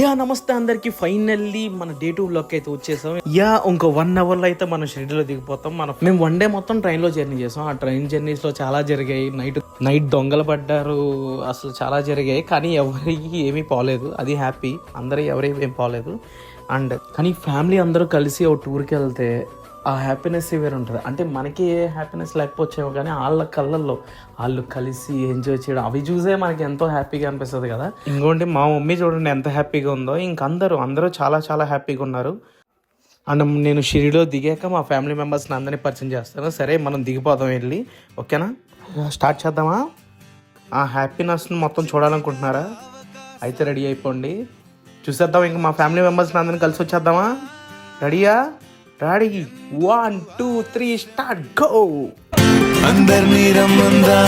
నమస్తే అందరికి. ఫైనల్లీ మన డే 2 అయితే వచ్చేసాం. ఇంకో 1 అవర్లో అయితే మనం షెడ్యూల్లో దిగిపోతాం. మేము 1 డే మొత్తం ట్రైన్లో జర్నీ చేసాం. ఆ ట్రైన్ జర్నీస్లో చాలా జరిగాయి. నైట్ దొంగలు పడ్డారు, అసలు చాలా జరిగాయి. కానీ ఎవరికి ఏమీ పోలేదు, అది హ్యాపీ. ఎవరికి ఏం పోలేదు. కానీ ఫ్యామిలీ అందరూ కలిసి ఒక టూర్కి వెళ్తే ఆ హ్యాపీనెస్ వేరే ఉంటుంది. అంటే మనకి ఏ హ్యాపీనెస్ లేకపోవచ్చేమో, కానీ వాళ్ళ కళ్ళల్లో వాళ్ళు కలిసి ఎంజాయ్ చేయడం, అవి చూసే మనకి ఎంతో హ్యాపీగా అనిపిస్తుంది కదా. ఇంకోటి మా మమ్మీ చూడండి ఎంత హ్యాపీగా ఉందో. అందరూ చాలా చాలా హ్యాపీగా ఉన్నారు. నేను షిరిడీలో దిగాక మా ఫ్యామిలీ మెంబర్స్ని అందరినీ పరిచయం చేస్తాను. సరే, మనం దిగిపోదాం వెళ్ళి. ఓకేనా, స్టార్ట్ చేద్దామా? ఆ హ్యాపీనెస్ని మొత్తం చూడాలనుకుంటున్నారా? అయితే రెడీ అయిపోండి, చూసేద్దాం. ఇంకా మా ఫ్యామిలీ మెంబర్స్ని అందరినీ కలిసి వచ్చేద్దామా? రెడీయా? Ready, 1 2 3 start, go. అందరినీ రమ్మందా